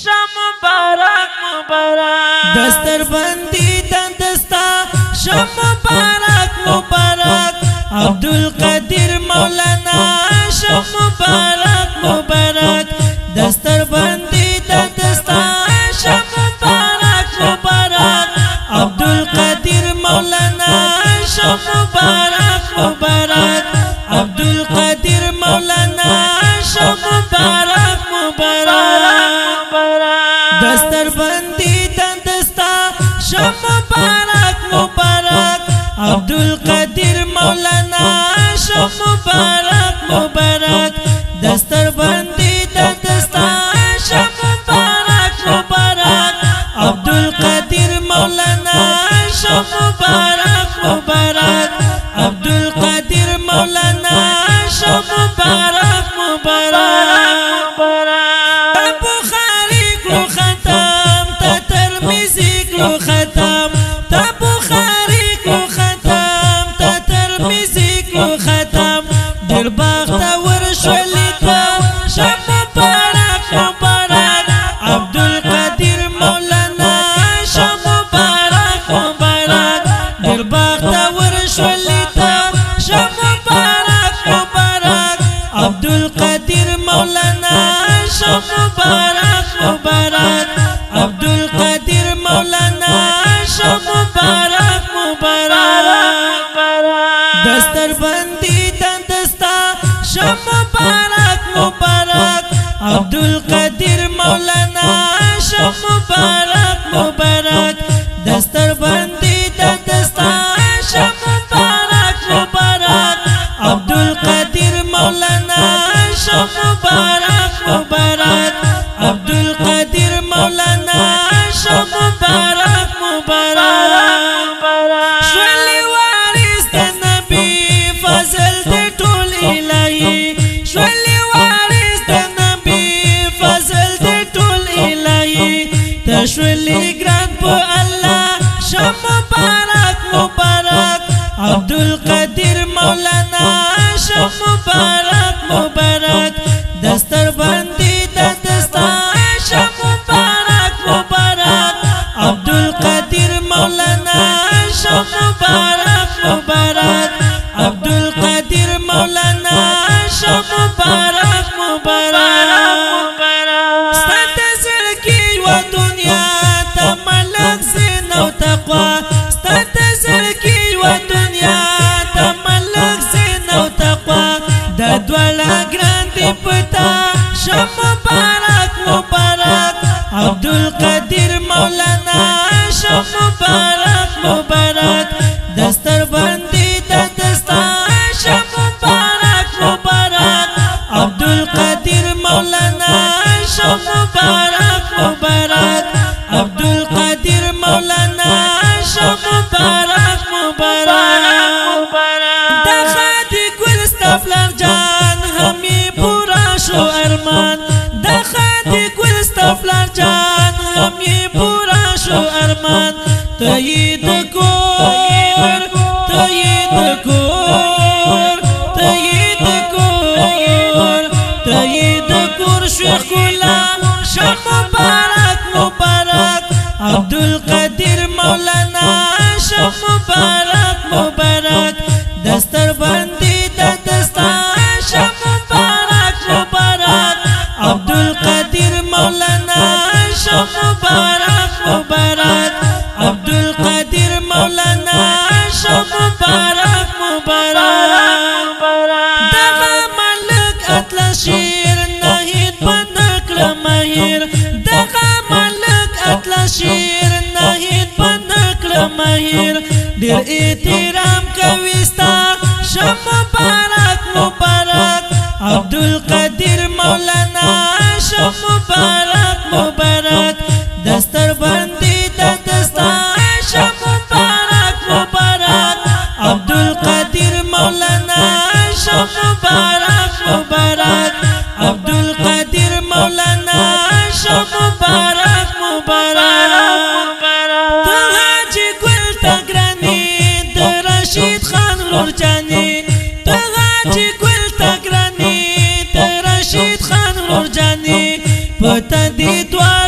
شام مبارک مبارک دستر بندی دستا شام مبارک مبارک عبدالقادر مولانا شام مبارک مبارک دستر بندی دستا شام مبارک مبارک عبدالقادر مولانا شام مبارک مبارک عبدالقادر مولانا شام مبارک مبارک دستر بندی دستا شام مبارک مبارک عبدالقادر مولانا شام مبارک مبارک دستر بندی دستا شام مبارک مبارک عبدالقادر مولانا شام مبارک مبارک عبدالقادر مولانا شام مبارک مبارک بخاری کو ختم تا ترمذی کو ختم تا بخاری کو ختم تا ترمذی کو ختم در بختور شولیتا شام مبارک مبارک عبدالقادر مولانا شام مبارک مبارک در بختور شولیتا شام مبارک مبارک عبدالقادر مولانا شام مبارک مبارک عبدالقادر مولانا شام مبارک مبارک دستر بندی دستا شام مبارک مبارک عبدالقادر مولانا شام مبارک مبارک دستر بندی دستا شام مبارک مبارک عبدالقادر مولانا شام مبارک مبارک عبدالقادر مولانا شام مبارک مبارک شولی وارث نبی فضل دے ټول الہی شولی وارث نبی فضل دے ټول الہی تشولی ګران په الله شام مبارک مبارک عبدالقادر مولانا شام مبارک مبارک دستر بندی دستا شام مبارک مبارک عبدالقادر مولانا شام مبارک مبارک عبدالقادر مولانا شام مبارک مبارک ستات زړګي و دنیا ته ملک زین او تقوا ستات زړګي و دنیا ته ملک زین او تقوا د دولا ګران دی پتا شام مبارک مبارک عبدالقادر مولانا شام مبارک مبارک دستر بندی دستا شام مبارک مبارک عبدالقادر مولانا شام مبارک مبارک عبدالقادر مولانا شام مبارک مبارک دخادی گلستفلر جان همی پورا شو ارمان دخادی گلستفلر جان همی پورا شو ارمان تایید کور تایید کور تایید کور تایید کور شیخ گلا شام مبارک مبارک عبدالقادر مولانا شام مبارک مبارک دستر بندی دستا شام مبارک مبارک عبدالقادر مولانا شام مبارک مبارک عبدالقادر مولانا شام مبارک مبارک دغه ملک اطلس شیر نهید بنکل مهیر دغه ملک اطلس شیر نهید بنکل مهیر ډیر احترام کوي ستا شام مبارک مبارک عبدالقادر مولانا شام مبارک مبارک دستر بندی دستا شام مبارک مبارک عبدالقادر مولانا شام مبارک مبارک عبدالقادر مولانا شام مبارک